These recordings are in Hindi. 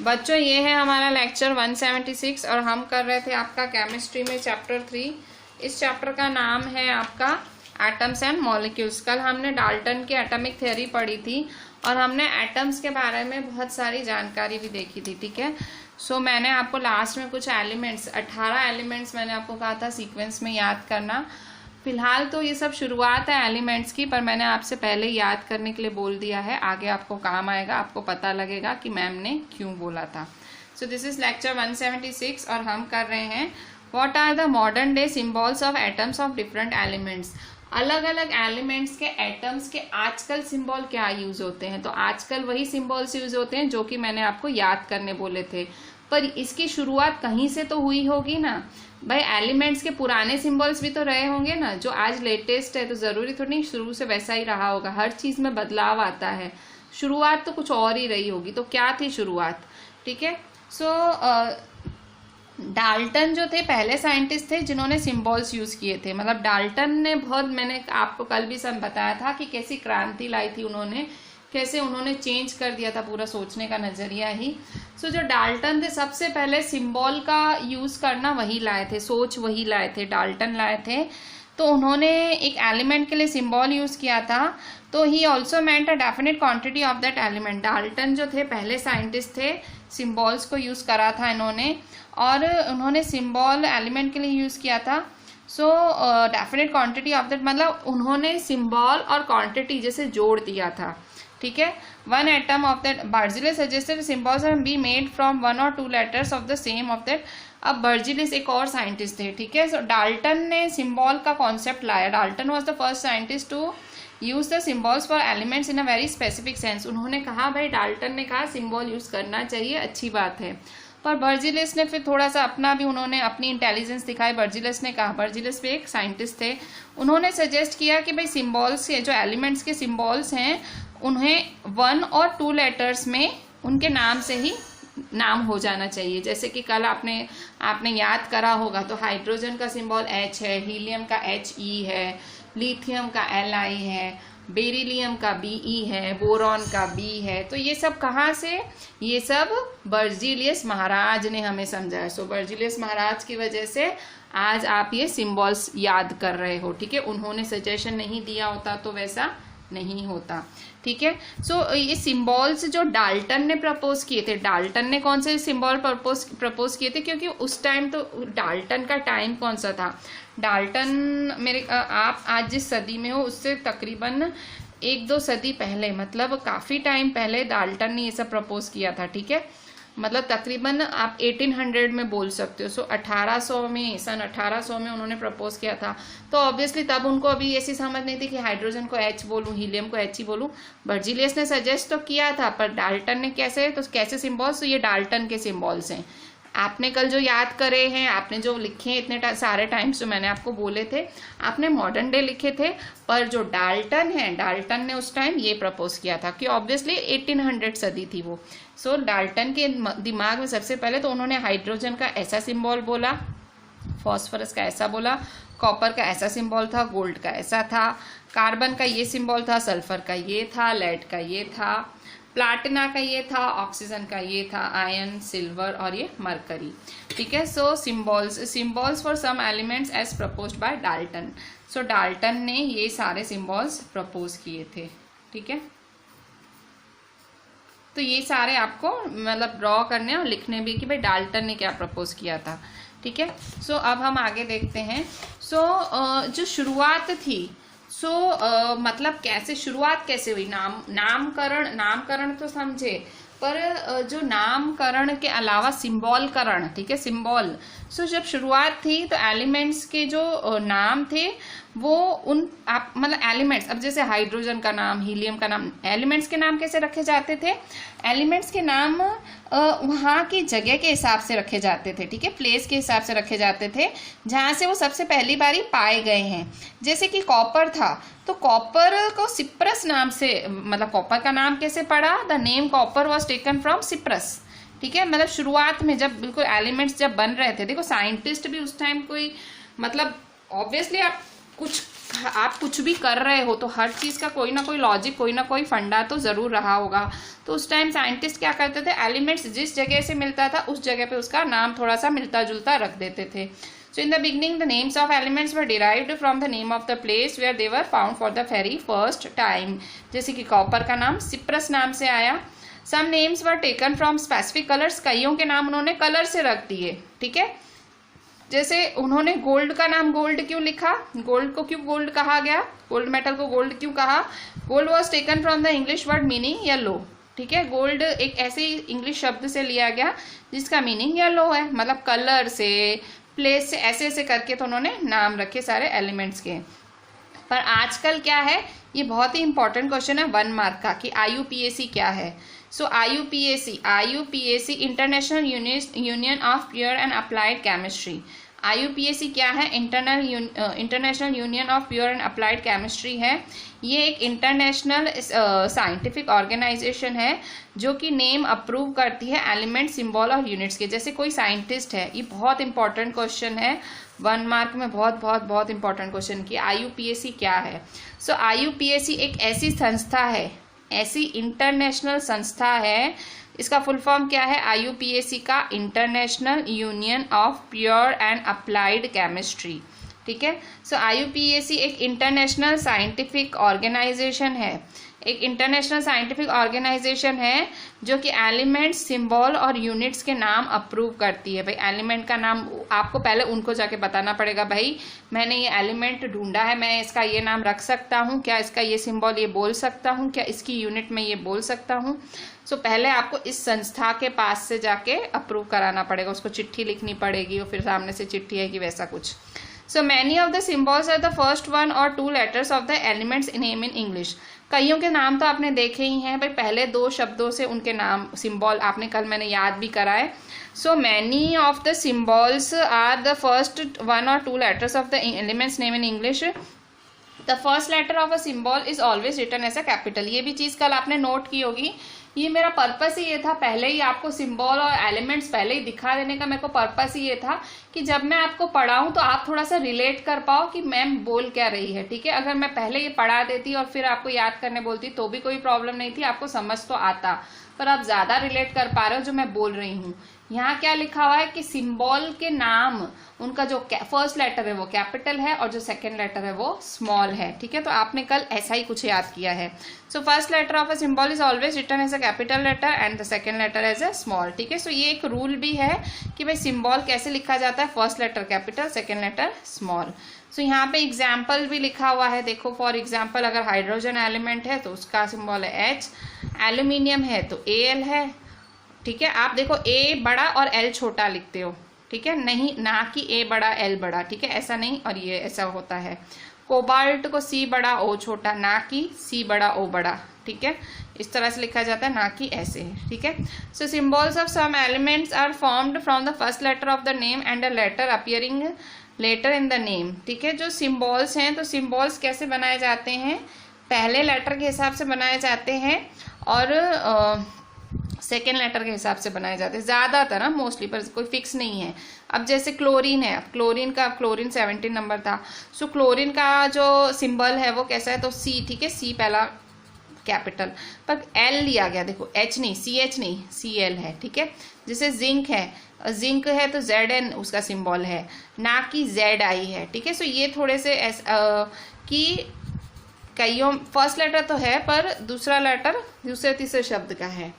बच्चों ये है हमारा लेक्चर 176 और हम कर रहे थे आपका केमिस्ट्री में चैप्टर 3। इस चैप्टर का नाम है आपका एटम्स एंड मॉलिक्यूल्स। कल हमने डाल्टन की एटॉमिक थ्योरी पढ़ी थी और हमने एटम्स के बारे में बहुत सारी जानकारी भी देखी थी। ठीक है, सो मैंने आपको लास्ट में कुछ एलिमेंट्स 18 एलिमेंट्स मैंने आपको कहा था सीक्वेंस में याद करना। फिलहाल तो ये सब शुरुआत है एलिमेंट्स की, पर मैंने आपसे पहले याद करने के लिए बोल दिया है, आगे आपको काम आएगा, आपको पता लगेगा कि मैम ने क्यों बोला था। सो दिस इज लेक्चर 176 और हम कर रहे हैं what are the modern day symbols of atoms of different elements. अलग अलग एलिमेंट्स के एटम्स के आजकल सिंबल क्या यूज होते हैं। तो आजकल वही सिंबल्स यूज होते हैं जो कि मैंने आपको याद करने बोले थे, पर इसकी शुरुआत कहीं से तो हुई होगी ना भाई। एलिमेंट्स के पुराने सिंबल्स भी तो रहे होंगे ना, जो आज लेटेस्ट है, तो जरूरी थोड़ी नहीं शुरू से वैसा ही रहा होगा। हर चीज में बदलाव आता है, शुरुआत तो कुछ और ही रही होगी। तो क्या थी शुरुआत? ठीक है, सो डाल्टन जो थे पहले साइंटिस्ट थे जिन्होंने सिंबल्स यूज किए थे। मतलब डाल्टन ने बहुत, मैंने आपको कल भी सब बताया था कि कैसी क्रांति लाई थी उन्होंने, कैसे उन्होंने चेंज कर दिया था पूरा सोचने का नजरिया ही। सो जो डाल्टन थे सबसे पहले सिंबल का यूज करना वही लाए थे, सोच वही लाए थे, डाल्टन लाए थे। तो उन्होंने एक एलिमेंट के लिए सिंबल यूज किया था, तो he also meant a definite quantity of that element. Dalton जो थे पहले साइंटिस्ट थे, सिंबल्स को यूज करा था इन्होंने, और उन्होंने सिंबल एलिमेंट के लिए यूज किया था। सो डेफिनेट क्वांटिटी ऑफ दैट मतलब उन्होंने सिंबल और क्वांटिटी जैसे जोड़ दिया था। ठीक है, one atom of that Berzelius suggested symbols can be made from 1 or 2 letters of the same of that. अब बर्जिलिस एक और साइंटिस्ट थे। ठीक है, सो डाल्टन ने सिंबल का कॉन्सेप्ट लाया। Dalton was the first scientist to use the symbols for elements in a very specific sense. उन्होंने कहा भाई, डाल्टन ने कहा सिंबल यूज करना चाहिए, अच्छी बात है। पर बर्जिलिस ने फिर थोड़ा सा अपना भी उन्होंने अपनी इंटेलिजेंस दिखाई। बर्जिलिस ने कहा, बर्जिलिस भी एक साइंटिस्ट थे, उन्होंने सजेस्ट किया कि भाई सिंबल्स के जो एलिमेंट्स के सिंबल्स हैं उन्हें 1 or 2 लेटर्स में उनके नाम से ही नाम हो जाना चाहिए। जैसे कि कल आपने याद करा होगा, तो हाइड्रोजन का सिंबल H है, हीलियम का HE है, लिथियम का Li है, बेरिलियम का Be है, बोरॉन का B है। तो ये सब कहाँ से? ये सब बर्जिलियस महाराज ने हमें समझाया। सो बर्जिलियस महाराज की वजह से आज आप ये सिंबल्स याद कर रहे हो। ठीक है, उन्होंने सजेशन नहीं दिया होता तो वैसा नहीं होता। ठीक है, सो ये सिंबल्स जो डाल्टन ने प्रपोज किए थे, डाल्टन ने कौन से सिंबल प्रपोज किए थे? क्योंकि उस टाइम तो डाल्टन का टाइम कौन सा था? डाल्टन आप आज जिस सदी में हो उससे तकरीबन 1-2 सदी पहले, मतलब काफी टाइम पहले डाल्टन ने ये सब प्रपोज किया था। ठीक है, मतलब तकरीबन आप 1800 में बोल सकते हो। सो 1800 में, सन 1800 में उन्होंने प्रपोज किया था। तो ऑब्वियसली तब उनको अभी ऐसी समझ नहीं थी कि हाइड्रोजन को H बोलूं, हीलियम को H ही बोलूं। बर्जिलियस ने सजेस्ट तो किया था, पर डाल्टन ने कैसे सिंबल्स? तो ये डाल्टन के सिंबल्स हैं। आपने कल जो याद करे हैं, आपने जो लिखे हैं इतने सारे टाइम्स जो मैंने आपको बोले थे, आपने मॉडर्न डे लिखे थे, पर जो डाल्टन है, डाल्टन ने उस टाइम ये प्रपोज किया था कि ऑब्वियसली 1800 सदी थी वो। सो डाल्टन के दिमाग में सबसे पहले तो उन्होंने हाइड्रोजन का ऐसा सिंबल बोला, फॉस्फोरस का ऐसा बोला, कॉपर का ऐसा सिंबल था, गोल्ड का ऐसा था, कार्बन का ये सिंबल था, सल्फर का ये था, लेड का ये था, प्लाटिना का ये था, ऑक्सीजन का ये था, आयरन, सिल्वर और ये मरकरी। ठीक है, so symbols for some elements as proposed by Dalton. So Dalton ने ये सारे सिंबल्स प्रपोज किए थे। ठीक है, तो ये सारे आपको मतलब ड्रॉ करने और लिखने भी कि भाई डाल्टन ने क्या प्रपोज किया था। ठीक है, सो अब हम आगे देखते हैं। सो जो शुरुआत थी, मतलब कैसे शुरुआत कैसे हुई? नामकरण तो समझे, पर जो नामकरण के अलावा सिंबलकरण, ठीक है, सिंबल। सो जब शुरुआत थी तो एलिमेंट्स के जो नाम थे वो मतलब एलिमेंट्स, अब जैसे हाइड्रोजन का नाम, हीलियम का नाम, एलिमेंट्स के नाम कैसे रखे जाते थे? एलिमेंट्स के नाम वहाँ की जगह के हिसाब से रखे जाते थे। ठीक है, प्लेस के हिसाब से रखे जाते थे जहाँ से वो सबसे पहली बारी पाए गए हैं। जैसे कि कॉपर था, तो कॉपर को सिप्रस नाम से, मतलब कॉपर का नाम कैसे पड़ा? The name copper was taken from Cyprus. ठीक है, मतलब शुरुआत में जब बिल्कुल एलिमेंट्स जब बन रहे थे, देखो साइंटिस्ट भी उस टाइम कोई, मतलब ऑब्वियसली आप कुछ आप कुछ भी कर रहे हो तो हर चीज़ का कोई ना कोई लॉजिक, कोई ना कोई फंडा तो ज़रूर रहा होगा। तो उस टाइम साइंटिस्ट क्या करते थे, एलिमेंट्स जिस जगह से मिलता था उस जगह पे उसका नाम थोड़ा सा मिलता जुलता रख देते थे। So in the beginning the names of elements were derived from the name of the place where they were found for the very first time. जैसे कि कॉपर का नाम सिप्रस नाम से आया। Some names were taken from specific colours, कईयों के नाम उन्होंने कलर से रख दिए, ठीक है। जैसे उन्होंने गोल्ड का नाम गोल्ड क्यों लिखा, गोल्ड को क्यों गोल्ड कहा गया, गोल्ड मेटल को गोल्ड क्यों कहा, gold was taken from the English word meaning yellow, ठीक है। गोल्ड एक ऐसे इंग्लिश शब्द से लिया गया जिसका मीनिंग येलो है, मतलब कलर से, प्लेस से, ऐसे ऐसे करके तो उन्होंने नाम रखे सारे एलिमेंट्स के। पर आजकल क्या है, ये बहुत ही इंपॉर्टेंट क्वेश्चन है 1 मार्क का, कि IUPAC क्या है। सो IUPAC international union of pure and applied chemistry. IUPAC क्या है, international union of pure and applied chemistry है। ये एक इंटरनेशनल साइंटिफिक ऑर्गेनाइजेशन है जो कि नेम अप्रूव करती है एलिमेंट, सिंबल और यूनिट्स के। जैसे कोई साइंटिस्ट है, ये बहुत इंपॉर्टेंट क्वेश्चन है 1 मार्क में, बहुत इंपॉर्टेंट क्वेश्चन कि IUPAC क्या है। सो IUPAC एक ऐसी संस्था है, ऐसी इंटरनेशनल संस्था है, इसका फुल फॉर्म क्या है, IUPAC का international union of pure and applied chemistry, ठीक है। सो IUPAC एक इंटरनेशनल साइंटिफिक ऑर्गेनाइजेशन है, एक इंटरनेशनल साइंटिफिक ऑर्गेनाइजेशन है जो कि एलिमेंट, सिंबल और यूनिट्स के नाम अप्रूव करती है। भाई एलिमेंट का नाम आपको पहले उनको जाके बताना पड़ेगा, भाई मैंने ये एलिमेंट ढूंढा है, मैं इसका ये नाम रख सकता हूँ क्या, इसका ये सिंबल ये बोल सकता हूँ क्या, इसकी यूनिट में ये बोल सकता हूँ। सो पहले आपको इस संस्था के पास से जाके अप्रूव कराना पड़ेगा, उसको चिट्ठी लिखनी पड़ेगी और फिर सामने से चिट्ठी है कि वैसा कुछ। So many of the symbols are the first 1 or 2 letters of the elements name in English। कईयों के नाम तो आपने देखे ही हैं भाई, पहले 2 शब्दों से उनके नाम, सिंबल आपने कल मैंने याद भी कराए। So many of the symbols are the first 1 or 2 letters of the elements name in English। The first letter of a symbol is always written as a capital। ये भी चीज़ कल आपने नोट की होगी। ये मेरा पर्पस ही ये था, पहले ही आपको सिंबल और एलिमेंट्स पहले ही दिखा देने का मेरे को पर्पस ही ये था कि जब मैं आपको पढ़ाऊँ तो आप थोड़ा सा रिलेट कर पाओ कि मैम बोल क्या रही है, ठीक है। अगर मैं पहले ये पढ़ा देती और फिर आपको याद करने बोलती तो भी कोई प्रॉब्लम नहीं थी, आपको समझ तो आता, पर आप ज़्यादा रिलेट कर पा रहे हो जो मैं बोल रही हूँ। यहाँ क्या लिखा हुआ है कि सिंबल के नाम, उनका जो फर्स्ट लेटर है वो कैपिटल है और जो सेकंड लेटर है वो स्मॉल है, ठीक है। तो आपने कल ऐसा ही कुछ याद किया है। So first letter of a symbol is always written as a capital letter and the second letter as a small, ठीक है। सो ये एक रूल भी है कि भाई सिंबल कैसे लिखा जाता है, first letter capital, second letter small. So यहाँ पे एग्जाम्पल भी लिखा हुआ है, देखो फॉर एग्जाम्पल अगर हाइड्रोजन एलिमेंट है तो उसका सिंबल है H, एल्यूमिनियम है तो Al है, ठीक है। आप देखो A बड़ा और L छोटा लिखते हो, ठीक है, नहीं ना कि A बड़ा L बड़ा, ठीक है, ऐसा नहीं, और ये ऐसा होता है। कोबाल्ट को C बड़ा O छोटा, ना कि C बड़ा O बड़ा, ठीक है, इस तरह से लिखा जाता है, ना कि ऐसे, ठीक है। So symbols of some elements are formed from the first letter of the name and a letter appearing letter in the name, ठीक है। जो सिंबल्स हैं तो सिंबल्स कैसे बनाए जाते हैं, पहले लेटर के हिसाब से बनाए जाते हैं और सेकेंड लेटर के हिसाब से बनाए जाते हैं ज़्यादातर, ना मोस्टली, पर कोई फिक्स नहीं है। अब जैसे क्लोरीन है, क्लोरीन 17 नंबर था। सो क्लोरीन का जो सिंबल है वो कैसा है, तो C, ठीक है, C पहला कैपिटल, पर L लिया गया, देखो H नहीं, CH नहीं, CL है, ठीक है। जैसे जिंक है तो ZN उसका सिंबल है, ना कि ZI है, ठीक है। सो ये थोड़े से कि कईयों फर्स्ट लेटर तो है पर दूसरा लेटर दूसरे तीसरे शब्द का है,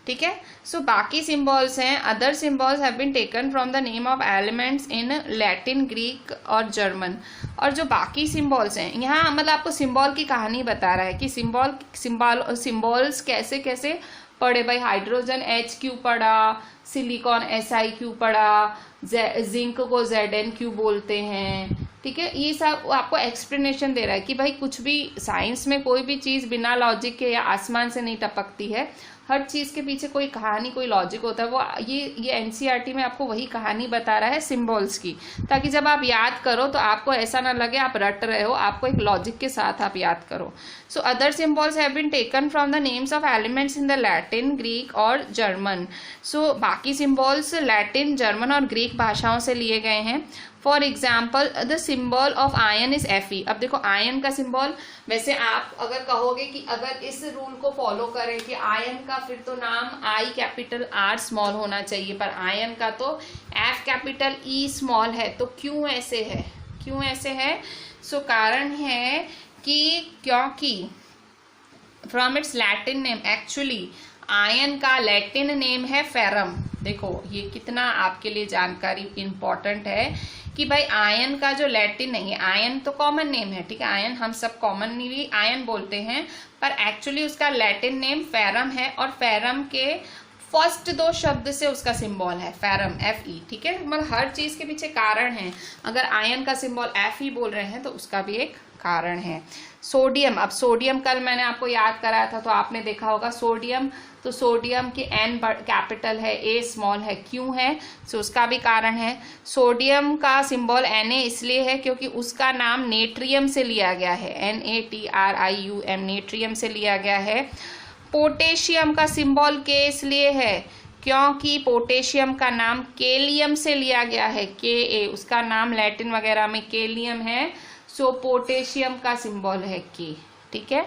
ठीक है। सो बाकी सिंबल्स हैं, other symbols have been taken from the name of elements in Latin, Greek और जर्मन। और जो बाकी सिंबल्स हैं, यहाँ मतलब आपको सिंबल की कहानी बता रहा है कि सिंबल्स कैसे कैसे पढ़े, भाई हाइड्रोजन H क्यों पढ़ा, सिलिकॉन SI क्यों पढ़ा, जिंक को ZN क्यों बोलते हैं, ठीक है। ये सब आपको एक्सप्लेनेशन दे रहा है कि भाई कुछ भी साइंस में कोई भी चीज़ बिना लॉजिक के या आसमान से नहीं टपकती है, हर चीज के पीछे कोई कहानी, कोई लॉजिक होता है। वो ये एनसीईआरटी में आपको वही कहानी बता रहा है सिंबल्स की, ताकि जब आप याद करो तो आपको ऐसा ना लगे आप रट रहे हो, आपको एक लॉजिक के साथ आप याद करो। So other symbols have been taken from the names of elements in the Latin, Greek और जर्मन। सो बाकी सिंबल्स लैटिन, जर्मन और ग्रीक भाषाओं से लिए गए हैं। For example the symbol of iron is Fe। अब देखो आयन का सिंबल, वैसे आप अगर कहोगे कि अगर इस रूल को फॉलो करें कि आयन का फिर तो नाम I कैपिटल R स्मॉल होना चाहिए, पर आयन का तो F कैपिटल E स्मॉल है। तो क्यों ऐसे है, क्यों ऐसे है? सो कारण है कि क्योंकि from its Latin name, actually ion का लैटिन नेम है फेरम। देखो ये कितना आपके लिए जानकारी इंपॉर्टेंट है कि भाई आयन का जो लैटिन नहीं है, आयन तो कॉमन नेम है, ठीक है, आयन हम सब कॉमनली आयन बोलते हैं, पर एक्चुअली उसका लैटिन नेम फेरम है, और फेरम के फर्स्ट दो शब्द से उसका सिंबल है फेरम, Fe, ठीक है। मतलब हर चीज के पीछे कारण है। अगर आयन का सिंबल Fe बोल रहे हैं तो उसका भी एक कारण है। सोडियम, अब सोडियम कल मैंने आपको याद कराया था तो आपने देखा होगा सोडियम, तो सोडियम की N कैपिटल है, A स्मॉल है, क्यों है? सो उसका भी कारण है। सोडियम का सिंबल Na इसलिए है क्योंकि उसका नाम नेट्रियम से लिया गया है, NaTrium, नेट्रियम से लिया गया है। पोटेशियम का सिंबल K इसलिए है क्योंकि पोटेशियम का नाम केलियम से लिया गया है, Ka, उसका नाम लैटिन वगैरह में केलियम है। सो पोटेशियम का सिंबल है K, ठीक है।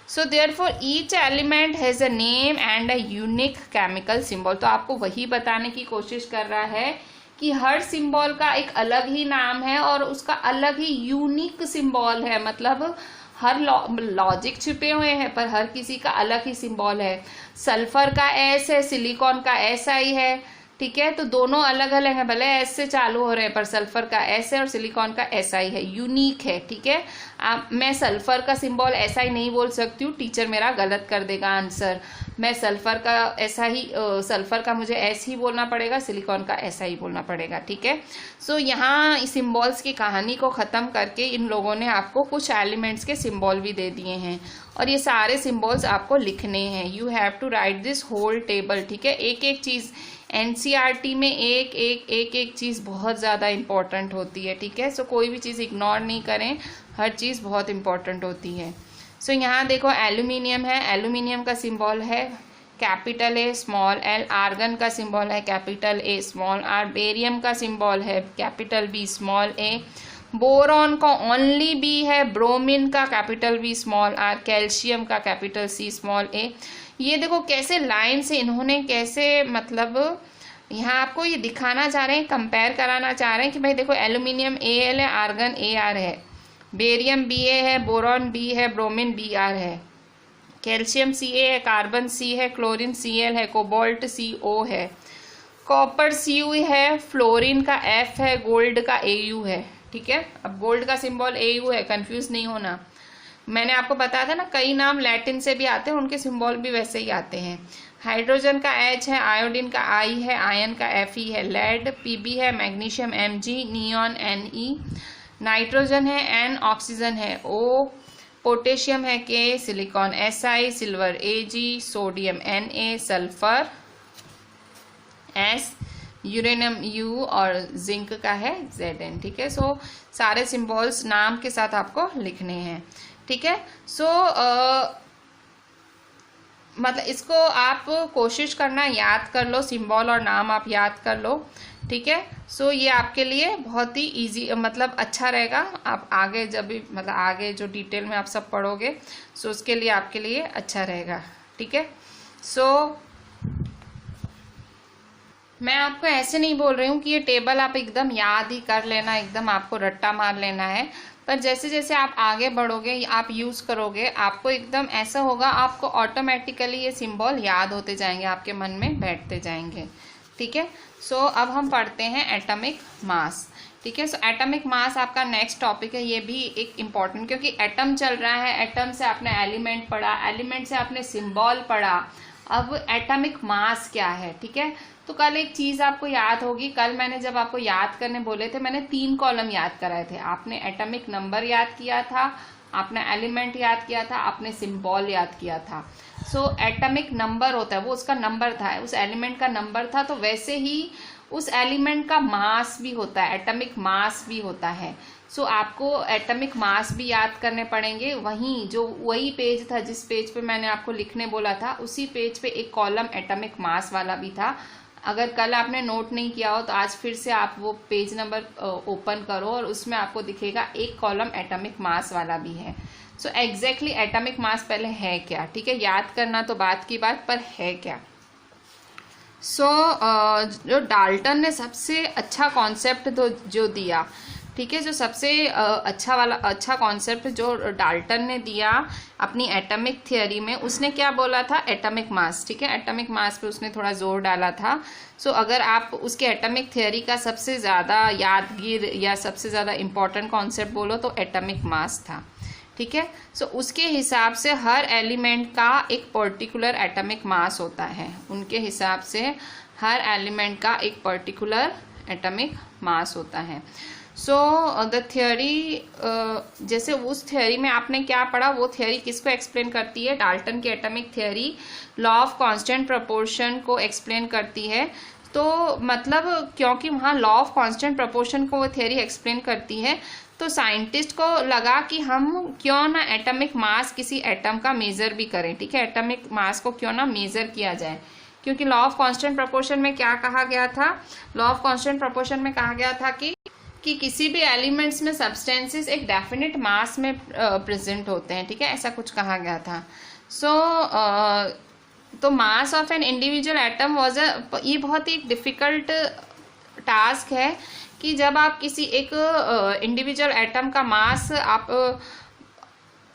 So therefore each element has a name and a unique chemical symbol. तो आपको वही बताने की कोशिश कर रहा है कि हर सिंबल का एक अलग ही नाम है और उसका अलग ही यूनिक सिंबल है, मतलब हर लॉजिक छिपे हुए हैं पर हर किसी का अलग ही सिंबल है। सल्फर का S है, सिलिकॉन का SI है, ठीक है, तो दोनों अलग अलग है, भले S से चालू हो रहे हैं पर सल्फर का S है और सिलिकॉन का SI है, यूनिक है, ठीक है। मैं सल्फर का सिंबल SI नहीं बोल सकती हूँ, टीचर मेरा गलत कर देगा आंसर। मैं सल्फर का ऐसा ही सल्फर का मुझे S ही बोलना पड़ेगा, सिलिकॉन का SI बोलना पड़ेगा, ठीक है। सो यहाँ सिंबल्स की कहानी को ख़त्म करके इन लोगों ने आपको कुछ एलिमेंट्स के सिंबल भी दे दिए हैं और ये सारे सिंबल्स आपको लिखने हैं। You have to write this whole table, ठीक है। एक एक चीज़ एनसीईआरटी में एक चीज़ बहुत ज़्यादा इम्पॉर्टेंट होती है, ठीक है। सो कोई भी चीज़ इग्नोर नहीं करें, हर चीज़ बहुत इम्पॉर्टेंट होती है। सो यहाँ देखो एल्यूमिनियम है, एल्यूमिनियम का सिंबल है capital A small l, argon का सिंबल है capital A small r, barium का सिंबल है capital B small a, boron का ओनली B है, ब्रोमीन का capital B small r, calcium का कैपिटल C स्मॉल a। ये देखो कैसे लाइन से इन्होंने कैसे, मतलब यहाँ आपको ये दिखाना चाह रहे हैं, कंपेयर कराना चाह रहे हैं कि भाई देखो एल्यूमिनियम Al है, आर्गन Ar है, बेरियम Ba है, बोरॉन B है, ब्रोमीन Br है, कैल्शियम Ca है, कार्बन C है, क्लोरीन Cl है, कोबाल्ट CO है, कॉपर Cu है, फ्लोरीन का F है, गोल्ड का Au है, ठीक है। अब गोल्ड का सिंबल Au है, कंफ्यूज नहीं होना। मैंने आपको बताया था ना कई नाम लैटिन से भी आते हैं, उनके सिंबल भी वैसे ही आते हैं। हाइड्रोजन का H है, आयोडीन का I है, आयन का Fe है, लेड Pb है, magnesium Mg, neon Ne, nitrogen है N, ऑक्सीजन है O, पोटेशियम है K, silicon Si, silver Ag, sodium Na, sulphur S, uranium U और जिंक का है Zn, ठीक है। सो सारे सिंबल्स नाम के साथ आपको लिखने हैं, ठीक है। सो मतलब इसको आप कोशिश करना याद कर लो, सिंबल और नाम आप याद कर लो, ठीक है। सो ये आपके लिए बहुत ही इजी, मतलब अच्छा रहेगा। आप आगे जब भी मतलब आगे जो डिटेल में आप सब पढ़ोगे सो उसके लिए आपके लिए अच्छा रहेगा, ठीक है। सो मैं आपको ऐसे नहीं बोल रही हूँ कि ये टेबल आप एकदम याद ही कर लेना, एकदम आपको रट्टा मार लेना है, पर जैसे जैसे आप आगे बढ़ोगे, आप यूज़ करोगे, आपको एकदम ऐसा होगा, आपको ऑटोमेटिकली ये सिंबल याद होते जाएंगे, आपके मन में बैठते जाएंगे, ठीक है। सो अब हम पढ़ते हैं एटॉमिक मास, ठीक है। सो एटॉमिक मास आपका नेक्स्ट टॉपिक है, ये भी एक इम्पॉर्टेंट, क्योंकि एटम चल रहा है, एटम से आपने एलिमेंट पढ़ा, एलिमेंट से आपने सिंबल पढ़ा, अब एटॉमिक मास क्या है, ठीक है। तो कल एक चीज़ आपको याद होगी, कल मैंने जब आपको याद करने बोले थे मैंने 3 कॉलम याद कराए थे, आपने एटॉमिक नंबर याद किया था, आपने एलिमेंट याद किया था, आपने सिंबल याद किया था। सो एटॉमिक नंबर होता है, वो उसका नंबर था, उस एलिमेंट का नंबर था। तो वैसे ही उस एलिमेंट का मास भी होता है, एटॉमिक मास भी होता है। सो आपको एटॉमिक मास भी याद करने पड़ेंगे। वही पेज था जिस पेज पे मैंने आपको लिखने बोला था, उसी पेज पे एक कॉलम एटॉमिक मास वाला भी था। अगर कल आपने नोट नहीं किया हो तो आज फिर से आप वो पेज नंबर ओपन करो और उसमें आपको दिखेगा एक कॉलम एटॉमिक मास वाला भी है। सो एग्जैक्टली एटॉमिक मास पहले है क्या, ठीक है, याद करना तो बात की बात, पर है क्या। जो डाल्टन ने सबसे अच्छा कॉन्सेप्ट जो दिया, ठीक है, जो सबसे अच्छा कॉन्सेप्ट जो डाल्टन ने दिया अपनी एटॉमिक थियरी में, उसने क्या बोला था, एटॉमिक मास, ठीक है, एटॉमिक मास पे उसने थोड़ा जोर डाला था। सो अगर आप उसके एटॉमिक थियरी का सबसे ज़्यादा यादगीर या सबसे ज़्यादा इम्पोर्टेंट कॉन्सेप्ट बोलो तो एटॉमिक मास था, ठीक है। सो उसके हिसाब से हर एलिमेंट का एक पर्टिकुलर एटॉमिक मास होता है, उनके हिसाब से हर एलिमेंट का एक पर्टिकुलर एटॉमिक मास होता है। सो द थियोरी, जैसे उस थियोरी में आपने क्या पढ़ा, वो थियोरी किसको एक्सप्लेन करती है, डाल्टन की atomic theory law of constant proportion को एक्सप्लेन करती है। तो मतलब क्योंकि वहाँ लॉ ऑफ कांस्टेंट प्रोपोर्शन को वो थियोरी एक्सप्लेन करती है, तो साइंटिस्ट को लगा कि हम क्यों ना एटॉमिक मास किसी एटम का मेजर भी करें, ठीक है, एटॉमिक मास को क्यों ना मेजर किया जाए। क्योंकि लॉ ऑफ कांस्टेंट प्रोपोर्शन में क्या कहा गया था, लॉ ऑफ कांस्टेंट प्रोपोर्शन में कहा गया था कि किसी भी एलिमेंट्स में सब्सटेंसेस एक डेफिनेट मास में प्रेजेंट होते हैं, ठीक है, ऐसा कुछ कहा गया था। तो मास ऑफ एन इंडिविजुअल एटम ये बहुत ही डिफिकल्ट टास्क है कि जब आप किसी एक इंडिविजुअल एटम का मास आप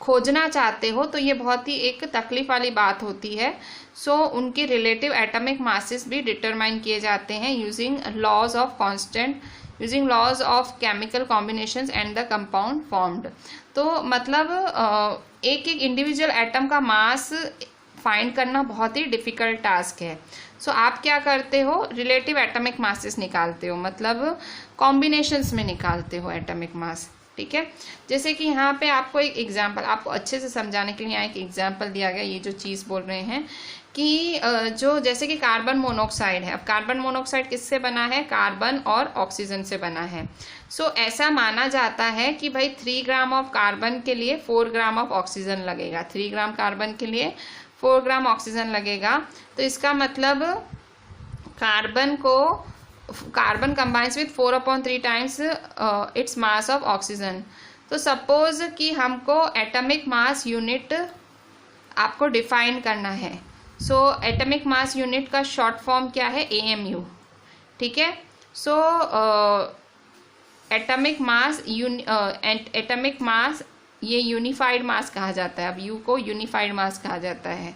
खोजना चाहते हो तो ये बहुत ही एक तकलीफ वाली बात होती है। सो उनके रिलेटिव एटॉमिक मासेस भी डिटरमाइन किए जाते हैं using laws of chemical combinations and the compound formed. तो मतलब एक इंडिविजुअल एटम का मास फाइंड करना बहुत ही डिफिकल्ट टास्क है। सो आप क्या करते हो, रिलेटिव एटॉमिक मासेस निकालते हो, मतलब कॉम्बिनेशंस में निकालते हो एटॉमिक मास, ठीक है। जैसे कि यहाँ पे आपको एक एग्जांपल, आपको अच्छे से समझाने के लिए यहाँ एक एग्जांपल दिया गया, ये जो चीज़ बोल रहे हैं कि जो जैसे कि कार्बन मोनोऑक्साइड है। अब कार्बन मोनोऑक्साइड किससे बना है, कार्बन और ऑक्सीजन से बना है। सो ऐसा माना जाता है कि भाई 3 ग्राम ऑफ कार्बन के लिए 4 ग्राम ऑफ ऑक्सीजन लगेगा, 3 ग्राम कार्बन के लिए 4 ग्राम ऑक्सीजन लगेगा। तो इसका मतलब carbon combines with 4/3 times its mass of oxygen. तो सपोज कि हमको एटॉमिक मास यूनिट आपको डिफाइन करना है। सो एटॉमिक मास यूनिट का शॉर्ट फॉर्म क्या है, AMU, ठीक है। सो एटॉमिक मास ये यूनिफाइड मास कहा जाता है। अब U को यूनिफाइड मास कहा जाता है,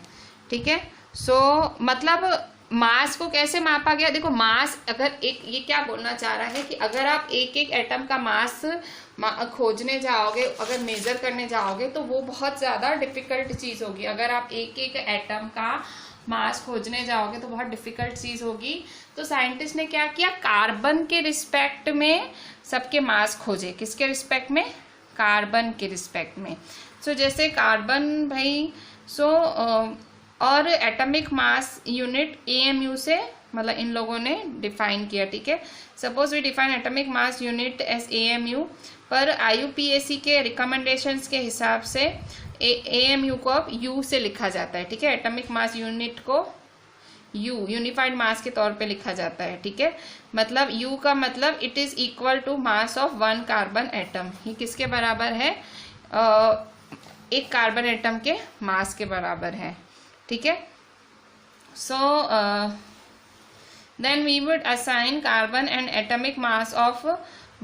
ठीक है। सो मतलब मास को कैसे मापा गया, देखो मास अगर ये क्या बोलना चाह रहा है कि अगर आप एक एटम का मास खोजने जाओगे, अगर मेजर करने जाओगे तो वो बहुत ज़्यादा डिफिकल्ट चीज़ होगी। अगर आप एक एटम का मास खोजने जाओगे तो बहुत डिफिकल्ट चीज़ होगी। तो साइंटिस्ट ने क्या किया, कार्बन के रिस्पेक्ट में सबके मास खोजे। किसके रिस्पेक्ट में, कार्बन के रिस्पेक्ट में। सो जैसे कार्बन भाई, और एटॉमिक मास यूनिट AMU से मतलब इन लोगों ने डिफाइन किया, ठीक है। Suppose we define atomic mass unit as AMU, पर IUPAC के रिकमेंडेशंस के हिसाब से AMU को अब U से लिखा जाता है, ठीक है। एटॉमिक मास यूनिट को यूनिफाइड मास के तौर पे लिखा जाता है, ठीक है। मतलब U का मतलब it is equal to mass of 1 carbon atom. ये किसके बराबर है, एक कार्बन एटम के मास के बराबर है, ठीक है। So then we would assign carbon and atomic mass of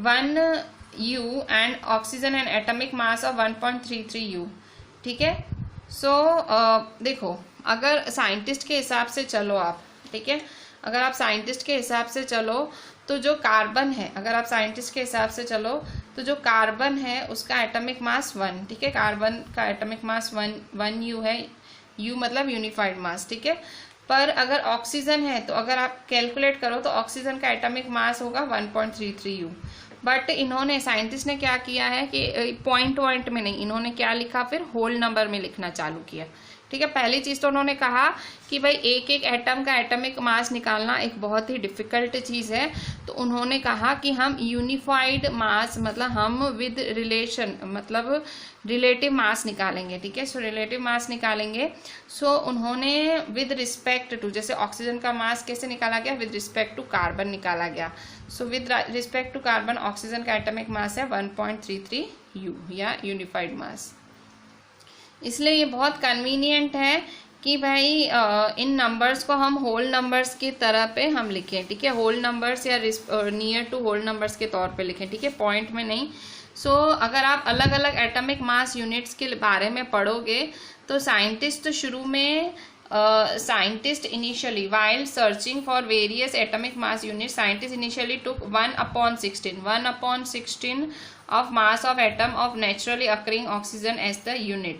1 U and oxygen and atomic mass of 1.33 U, ठीक है। सो देखो अगर साइंटिस्ट के हिसाब से चलो आप, ठीक है, अगर आप साइंटिस्ट के हिसाब से चलो तो जो कार्बन है, अगर आप साइंटिस्ट के हिसाब से चलो तो जो कार्बन है उसका एटॉमिक मास 1, ठीक है। कार्बन का एटॉमिक मास 1 U है, U मतलब यूनिफाइड मास, ठीक है। पर अगर ऑक्सीजन है तो अगर आप कैलकुलेट करो तो ऑक्सीजन का एटॉमिक मास होगा 1.33 U। बट इन्होंने साइंटिस्ट ने क्या किया है कि पॉइंट में नहीं, इन्होंने क्या लिखा, फिर होल नंबर में लिखना चालू किया। ठीक है, पहली चीज तो उन्होंने कहा कि भाई एक एक एटम का एटॉमिक मास निकालना एक बहुत ही डिफिकल्ट चीज है, तो उन्होंने कहा कि हम यूनिफाइड मास, मतलब हम विद रिलेशन, मतलब रिलेटिव मास निकालेंगे। ठीक है, सो रिलेटिव मास निकालेंगे। सो उन्होंने विद रिस्पेक्ट टू, जैसे ऑक्सीजन का मास कैसे निकाला गया, विद रिस्पेक्ट टू कार्बन निकाला गया। So with respect to carbon oxygen का एटॉमिक मास है 1.33 U या यूनिफाइड मास। इसलिए ये बहुत कन्वीनियंट है कि भाई इन नंबर्स को हम होल नंबर्स की तरह पे हम लिखें। ठीक है, होल नंबर्स या नियर टू होल नंबर्स के तौर पे लिखें। ठीक है, पॉइंट में नहीं। सो अगर आप अलग अलग एटॉमिक मास यूनिट्स के बारे में पढ़ोगे तो साइंटिस्ट शुरू में scientist initially while searching for various atomic mass units, scientists initially took 1/16 of mass of atom of naturally occurring oxygen as the unit।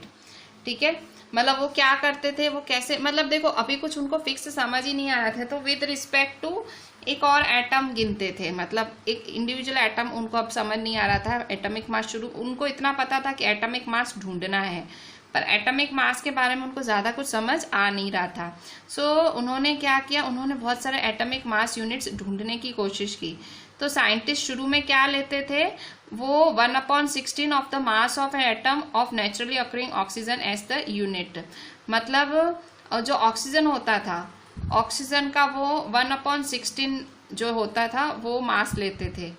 ठीक है, मतलब वो क्या करते थे, वो कैसे, मतलब देखो अभी कुछ उनको फिक्स समझ ही नहीं आया था, तो विद रिस्पेक्ट टू एक और एटम गिनते थे, मतलब एक इंडिविजुअल एटम उनको अब समझ नहीं आ रहा था एटॉमिक मास। शुरू उनको इतना पता था कि एटॉमिक मास ढूंढना है, पर एटॉमिक मास के बारे में उनको ज़्यादा कुछ समझ आ नहीं रहा था। सो उन्होंने क्या किया, उन्होंने बहुत सारे एटॉमिक मास यूनिट्स ढूंढने की कोशिश की। तो साइंटिस्ट शुरू में क्या लेते थे, वो 1/16 of the mass of an atom of naturally occurring oxygen as the unit, मतलब जो ऑक्सीजन होता था, ऑक्सीजन का वो 1/16 जो होता था वो मास लेते थे।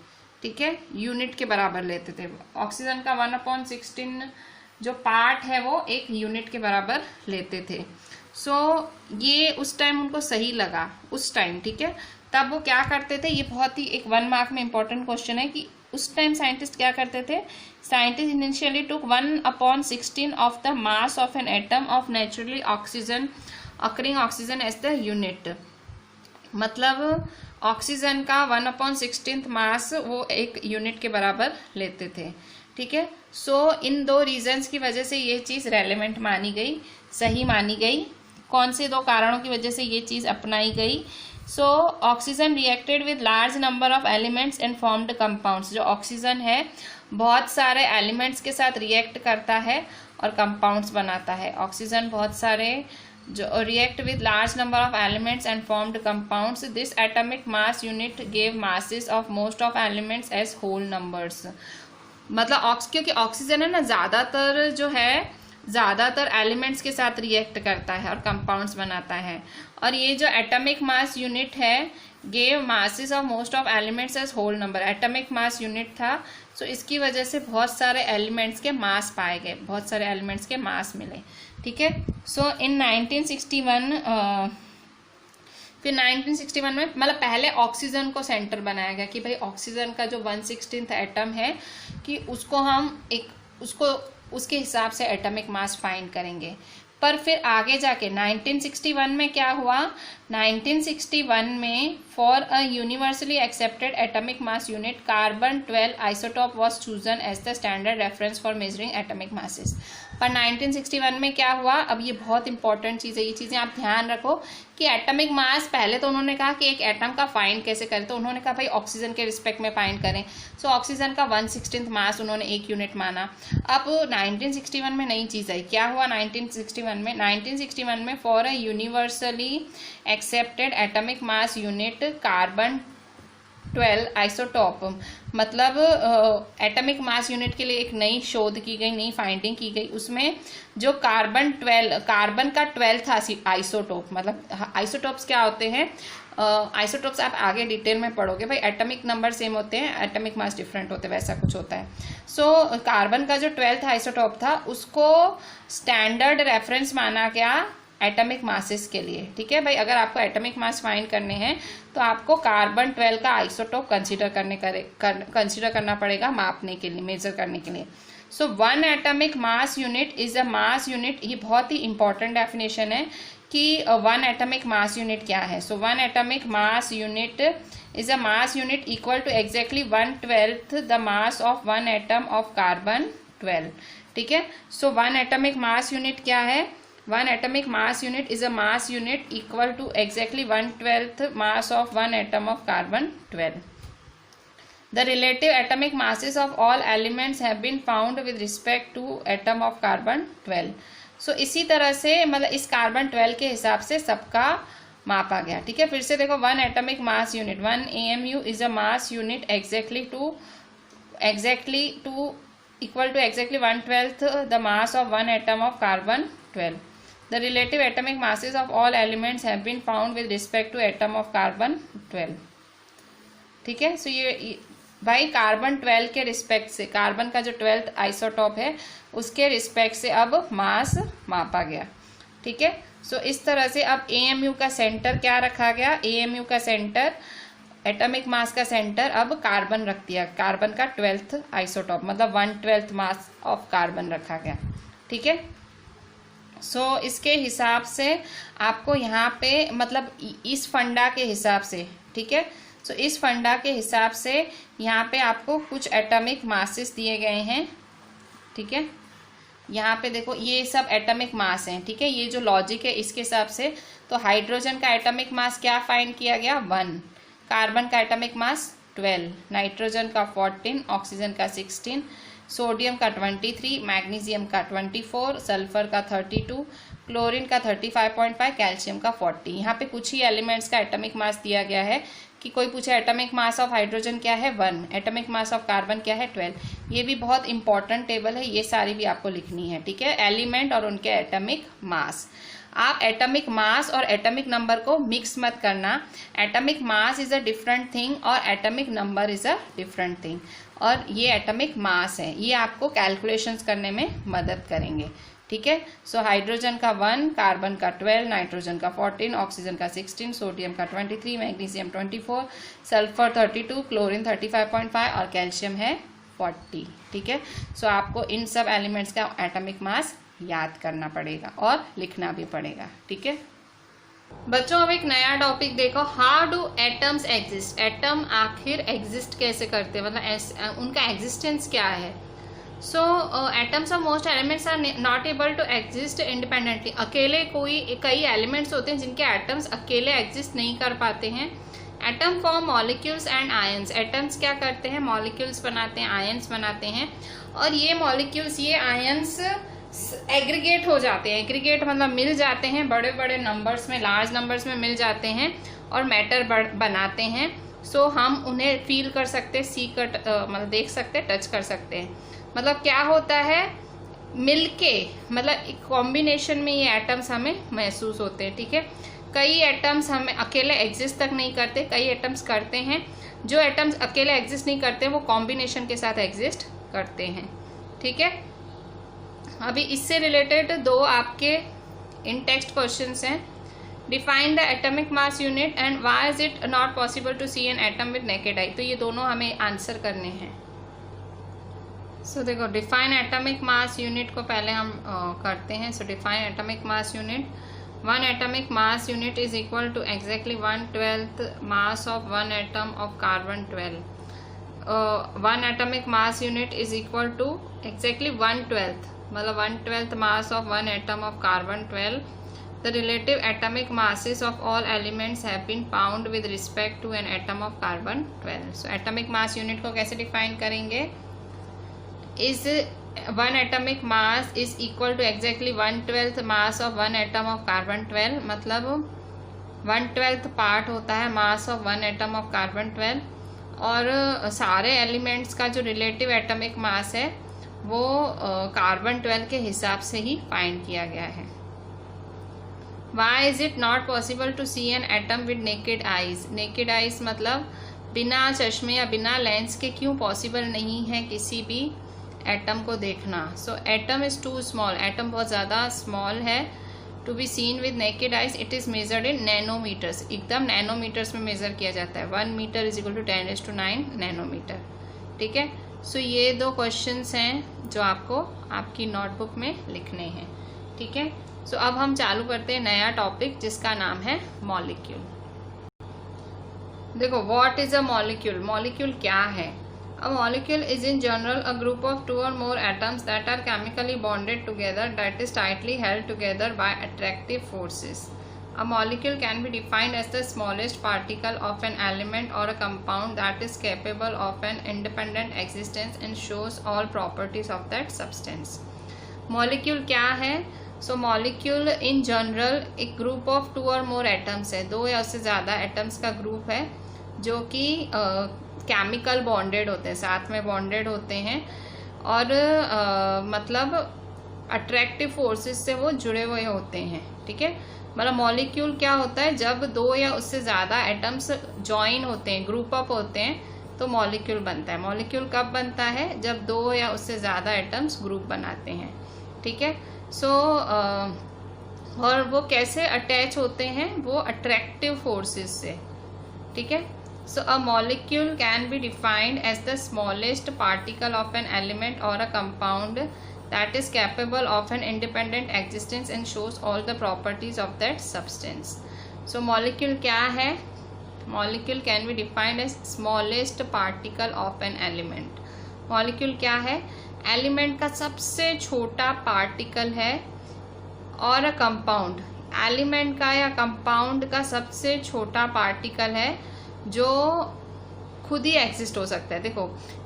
ठीक है, यूनिट के बराबर लेते थे। ऑक्सीजन का 1/16 जो पार्ट है वो एक यूनिट के बराबर लेते थे। सो ये उस टाइम उनको सही लगा उस टाइम। ठीक है, तब वो क्या करते थे, ये बहुत ही एक 1 मार्क में इंपॉर्टेंट क्वेश्चन है कि उस टाइम साइंटिस्ट क्या करते थे। Scientist initially took 1/16 of the mass of an atom of naturally oxygen occurring oxygen as the unit, मतलब ऑक्सीजन का 1/16 मास वो एक यूनिट के बराबर लेते थे। ठीक है, सो इन दो रीजंस की वजह से ये चीज़ रेलेवेंट मानी गई, सही मानी गई। कौन से दो कारणों की वजह से ये चीज़ अपनाई गई। So oxygen reacted with large number of elements and formed compounds, जो ऑक्सीजन है बहुत सारे एलिमेंट्स के साथ रिएक्ट करता है और कंपाउंड्स बनाता है। ऑक्सीजन बहुत सारे जो react with large number of elements and formed compounds, this atomic mass unit gave masses of most of elements as whole numbers, मतलब क्योंकि ऑक्सीजन है ना ज़्यादातर जो है ज़्यादातर एलिमेंट्स के साथ रिएक्ट करता है और कंपाउंड्स बनाता है, और ये जो एटॉमिक मास यूनिट है gave masses of most of elements as whole number, atomic mass unit था। सो इसकी वजह से बहुत सारे एलिमेंट्स के मास पाए गए, बहुत सारे एलिमेंट्स के मास मिले। ठीक है, सो इन 1961 फिर 1961 में मतलब पहले ऑक्सीजन को सेंटर बनाया गया कि भाई ऑक्सीजन का जो 1/16 एटम है कि उसको हम उसके हिसाब से एटॉमिक मास फाइंड करेंगे। पर फिर आगे जाके 1961 में क्या हुआ, 1961 में for a universally accepted atomic mass unit carbon 12 isotope was chosen as the standard reference for measuring atomic masses. पर 1961 में क्या हुआ, अब ये बहुत इंपॉर्टेंट चीज़ है, ये चीज़ें आप ध्यान रखो कि एटॉमिक मास पहले तो उन्होंने कहा कि एक एटम का फाइंड कैसे करें, तो उन्होंने कहा भाई ऑक्सीजन के रिस्पेक्ट में फाइंड करें। सो ऑक्सीजन का 1/16 मास उन्होंने एक यूनिट माना। अब 1961 में नई चीज़ आई, क्या हुआ 1961 में for a universally accepted atomic mass unit carbon 12 isotope, मतलब एटॉमिक मास यूनिट के लिए एक नई शोध की गई, नई फाइंडिंग की गई। उसमें जो कार्बन का 12 था आइसोटोप, मतलब आइसोटोप्स क्या होते हैं, आइसोटोप्स आप आगे डिटेल में पढ़ोगे भाई, एटॉमिक नंबर सेम होते हैं, एटॉमिक मास डिफरेंट होते हैं, वैसा कुछ होता है। सो कार्बन का जो 12 आइसोटोप था उसको स्टैंडर्ड रेफरेंस माना गया एटॉमिक मासेस के लिए। ठीक है भाई, अगर आपको एटॉमिक मास फाइंड करने हैं तो आपको कार्बन 12 का आइसोटोप कंसीडर करना पड़ेगा मापने के लिए, मेजर करने के लिए। सो 1 atomic mass unit is a mass unit, ये बहुत ही इंपॉर्टेंट डेफिनेशन है कि 1 एटॉमिक मास यूनिट क्या है। So 1 atomic mass unit is a mass unit equal to exactly 1/12 the mass of 1 atom of carbon 12। ठीक है, सो 1 एटॉमिक मास यूनिट क्या है, 1 atomic mass unit is a mass unit equal to exactly 1/12 mass of 1 atom of carbon 12। The relative atomic masses of all elements have been found with respect to atom of carbon 12। So इसी तरह से मतलब इस कार्बन 12 के हिसाब से सबका मापा गया। ठीक है, फिर से देखो, 1 atomic mass unit 1 AMU is a mass unit exactly 1/12 the mass of one atom of carbon 12. The relative atomic masses of all elements have been found with respect to atom of carbon 12. ठीक है, सो ये भाई कार्बन 12 के रिस्पेक्ट से, कार्बन का जो 12th आइसोटॉप है उसके रिस्पेक्ट से अब मास मापा गया। ठीक है, सो इस तरह से अब AMU का सेंटर क्या रखा गया, AMU का सेंटर, एटॉमिक मास का सेंटर अब कार्बन रख दिया, कार्बन का 12th आइसोटॉप मतलब 1/12 मास ऑफ कार्बन रखा गया। ठीक है, सो इसके हिसाब से आपको यहाँ पे मतलब इस फंडा के हिसाब से, ठीक है, सो इस फंडा के हिसाब से यहाँ पे आपको कुछ एटॉमिक मासेस दिए गए हैं। ठीक है, यहाँ पे देखो ये सब एटॉमिक मास हैं। ठीक है, ये जो लॉजिक है इसके हिसाब से तो हाइड्रोजन का एटॉमिक मास क्या फाइंड किया गया 1, कार्बन का एटॉमिक मास 12, नाइट्रोजन का 14, ऑक्सीजन का 16, सोडियम का 23, मैग्नीशियम का 24, सल्फर का 32, क्लोरीन का 35.5, कैल्शियम का 40। यहाँ पे कुछ ही एलिमेंट्स का एटॉमिक मास दिया गया है कि कोई पूछे एटॉमिक मास ऑफ हाइड्रोजन क्या है 1, एटॉमिक मास ऑफ कार्बन क्या है 12। ये भी बहुत इंपॉर्टेंट टेबल है, ये सारी भी आपको लिखनी है। ठीक है, एलिमेंट और उनके एटॉमिक मास। आप एटॉमिक मास और एटॉमिक नंबर को मिक्स मत करना। Atomic mass is a different thing और atomic number is a different thing, और ये एटॉमिक मास है, ये आपको कैलकुलेशंस करने में मदद करेंगे। ठीक है, सो हाइड्रोजन का 1, कार्बन का 12, नाइट्रोजन का 14, ऑक्सीजन का 16, सोडियम का 23, मैग्नीशियम 24, सल्फर 32, क्लोरीन 35.5 और कैल्शियम है 40। ठीक है, सो आपको इन सब एलिमेंट्स का एटॉमिक मास याद करना पड़ेगा और लिखना भी पड़ेगा। ठीक है बच्चों, अब एक नया टॉपिक देखो, how do atoms exist. Atom आखिर एग्जिस्ट कैसे करते हैं, मतलब उनका एग्जिस्टेंस क्या है। So atoms of most elements are not able to exist independently. अकेले कई एलिमेंट्स होते हैं जिनके एटम्स अकेले एग्जिस्ट नहीं कर पाते हैं। Atom form molecules and ions. Atoms क्या करते हैं, मॉलिक्यूल्स बनाते हैं, आयंस बनाते हैं, और ये मॉलिक्यूल्स, ये आयंस एग्रीगेट हो जाते हैं। एग्रीगेट मतलब मिल जाते हैं, बड़े बड़े नंबर्स में, लार्ज नंबर्स में मिल जाते हैं और मैटर बनाते हैं। सो हम उन्हें फील कर सकते हैं, सी कर मतलब देख सकते हैं, टच कर सकते हैं। मतलब क्या होता है, मिलके मतलब एक कॉम्बिनेशन में ये एटम्स हमें महसूस होते हैं। ठीक है, कई एटम्स हमें अकेले एग्जिस्ट तक नहीं करते, कई एटम्स करते हैं। जो एटम्स अकेले एग्जिस्ट नहीं करते वो कॉम्बिनेशन के साथ एग्जिस्ट करते हैं। ठीक है, अभी इससे रिलेटेड 2 आपके इन टेक्स्ट क्वेश्चंस हैं। Define the atomic mass unit and why is it not possible to see an atom with naked eye. तो ये दोनों हमें आंसर करने हैं। सो देखो, डिफाइन एटॉमिक मास यूनिट को पहले हम करते हैं। So define atomic mass unit, 1 atomic mass unit is equal to exactly 1/12 mass of 1 atom of carbon 12। 1 atomic mass unit is equal to exactly 1/12 मतलब 1/12 mass of 1 atom of carbon 12. The relative atomic masses of all elements have been found with respect to an atom of carbon 12. So atomic mass unit को कैसे define करेंगे, is 1 atomic mass is equal to exactly 1/12 mass of 1 atom of carbon 12। मतलब 1/12 पार्ट होता है mass of 1 atom of carbon 12, और सारे एलिमेंट्स का जो रिलेटिव एटॉमिक मास है वो कार्बन 12 के हिसाब से ही फाइंड किया गया है। Why is it not possible to see an atom with naked eyes. Naked eyes मतलब बिना चश्मे या बिना लेंस के क्यों पॉसिबल नहीं है किसी भी एटम को देखना। So atom is too small, atom बहुत ज़्यादा स्मॉल है to be seen with naked eyes. It is measured in nanometres, एकदम नैनोमीटर्स में मेजर किया जाता है। 1 metre is equal to 10⁹ nanometre. ठीक है, सो ये 2 क्वेश्चंस हैं जो आपको आपकी नोटबुक में लिखने हैं। ठीक है, सो अब हम चालू करते हैं नया टॉपिक जिसका नाम है मॉलिक्यूल। देखो, what is a molecule. Molecule क्या है। A molecule is in general a group of 2 or more atoms that are chemically bonded together that is tightly held together by attractive forces. A molecule can be defined as the smallest particle of an element or a compound that is capable of an independent existence and shows all properties of that substance. Molecule क्या है? So molecule in general एक group of 2 or more atoms है, 2 या उससे ज़्यादा atoms का group है जो कि केमिकल बॉन्डेड होते हैं, साथ में बॉन्डेड होते हैं और मतलब अट्रैक्टिव फोर्सेस से वो जुड़े हुए होते हैं। ठीक है, मतलब मॉलिक्यूल क्या होता है, जब 2 या उससे ज़्यादा एटम्स ज्वाइन होते हैं, ग्रुप अप होते हैं, तो मॉलिक्यूल बनता है। मॉलिक्यूल कब बनता है? जब 2 या उससे ज़्यादा एटम्स ग्रुप बनाते हैं। ठीक है, सो और वो कैसे अटैच होते हैं? वो अट्रैक्टिव फोर्सेस से। ठीक है, so a molecule can be defined as the smallest particle of an element और a compound that is capable of an independent existence and shows all the properties of that substance. So molecule क्या है? Molecule can be defined as smallest particle of an element. Molecule क्या है? Element का सबसे छोटा particle है और a compound, element का या compound का सबसे छोटा particle है जो खुद ही एग्जिस्ट हो सकता है। देखो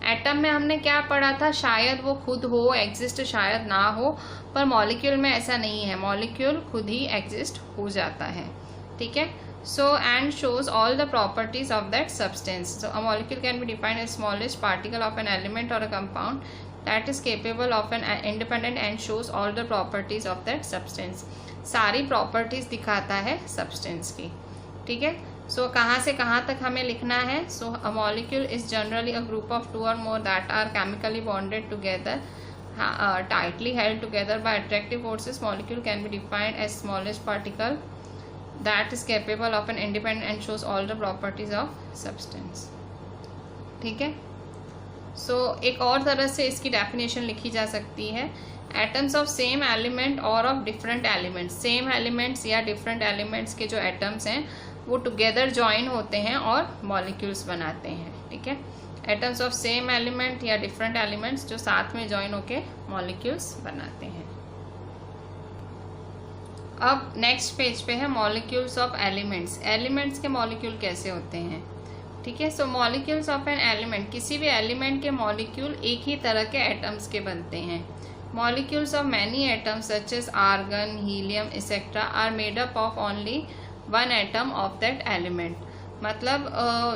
एटम में हमने क्या पढ़ा था, शायद वो खुद हो एग्जिस्ट, शायद ना हो, पर मॉलिक्यूल में ऐसा नहीं है, मॉलिक्यूल खुद ही एग्जिस्ट हो जाता है। ठीक है, so and shows all the properties of that substance. So a molecule can be defined as smallest particle of an element और a compound that is capable of an independent and shows all the properties of that substance. सारी प्रॉपर्टीज दिखाता है सब्सटेंस की। ठीक है, सो कहाँ से कहाँ तक हमें लिखना है? So a molecule is generally a group of 2 और more that are chemically bonded together, tightly held together by attractive forces. Molecule can be defined as smallest particle that is capable of an independent and shows all the properties of substance. ठीक है, सो एक और तरह से इसकी डेफिनेशन लिखी जा सकती है, एटम्स ऑफ सेम एलिमेंट और of different elements. Same elements या डिफरेंट एलिमेंट्स के जो एटम्स हैं वो टुगेदर ज्वाइन होते हैं और मॉलिक्यूल्स बनाते हैं। ठीक है, एटम्स ऑफ सेम एलिमेंट या डिफरेंट एलिमेंट्स जो साथ में ज्वाइन होके मॉलिक्यूल्स बनाते हैं। अब नेक्स्ट पेज पे है मॉलिक्यूल्स ऑफ एलिमेंट्स। एलिमेंट्स के मॉलिक्यूल कैसे होते हैं? ठीक है, सो मॉलिक्यूल्स ऑफ एन एलिमेंट, किसी भी एलिमेंट के मॉलिक्यूल एक ही तरह के एटम्स के बनते हैं। Molecules of many atoms such as argon, helium etcetera are made up of only 1 atom of that element. मतलब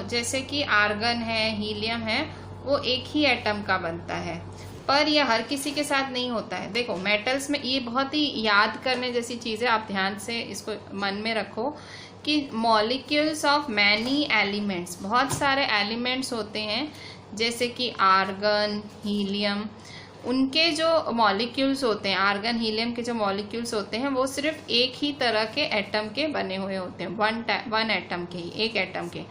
जैसे कि आर्गन है, हीलियम है, वो एक ही एटम का बनता है, पर यह हर किसी के साथ नहीं होता है। देखो मेटल्स में ये बहुत ही याद करने जैसी चीज़ है, आप ध्यान से इसको मन में रखो कि मॉलिक्यूल्स ऑफ मैनी एलिमेंट्स, बहुत सारे एलिमेंट्स होते हैं जैसे कि आर्गन, हीलियम, उनके जो मॉलिक्यूल्स होते हैं, आर्गन हीलियम के जो मॉलिक्यूल्स होते हैं वो सिर्फ एक ही तरह के एटम के बने हुए होते हैं, वन एटम के ही, एक एटम के।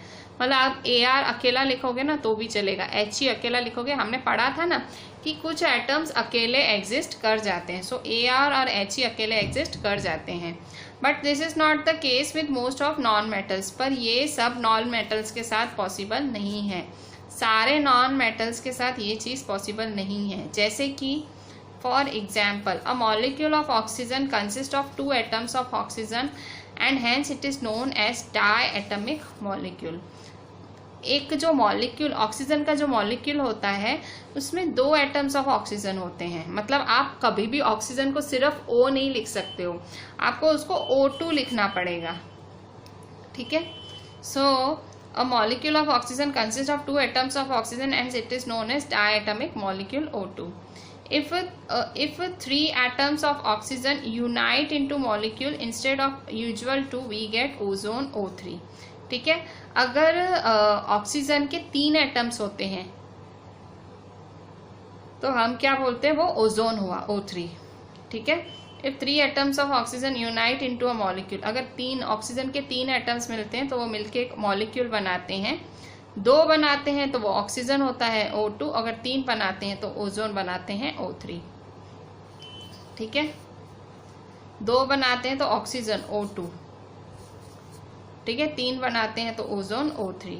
मतलब आप AR अकेला लिखोगे ना तो भी चलेगा, HE अकेला लिखोगे, हमने पढ़ा था ना कि कुछ एटम्स अकेले एग्जिस्ट कर जाते हैं। सो AR और HE अकेले एग्जिस्ट कर जाते हैं, but this is not the case with most of non metals. पर ये सब नॉन मेटल्स के साथ पॉसिबल नहीं है, सारे नॉन मेटल्स के साथ ये चीज़ पॉसिबल नहीं है। जैसे कि for example a molecule of oxygen consist of 2 atoms of oxygen and hence it is known as diatomic molecule. एक जो मॉलिक्यूल ऑक्सीजन का जो मॉलिक्यूल होता है उसमें 2 एटम्स ऑफ ऑक्सीजन होते हैं। मतलब आप कभी भी ऑक्सीजन को सिर्फ O नहीं लिख सकते हो, आपको उसको O2 लिखना पड़ेगा। ठीक है, सो a molecule of oxygen consists of 2 atoms of oxygen and it is known as diatomic molecule O2. If 3 atoms of oxygen unite into molecule instead of usual 2, we get ozone O3. ठीक है, अगर ऑक्सीजन के 3 एटम्स होते हैं तो हम क्या बोलते हैं, वो ओजोन हुआ O3। ठीक है, if 3 atoms of oxygen unite into a molecule, अगर 3 ऑक्सीजन के 3 एटम्स मिलते हैं तो वो मिलके एक मॉलिक्यूल बनाते हैं। 2 बनाते हैं तो वो ऑक्सीजन होता है O2, अगर 3 बनाते हैं तो ओजोन बनाते हैं O3। ठीक है, 2 बनाते हैं तो ऑक्सीजन O2, ठीक है, 3 बनाते हैं तो ozone O3।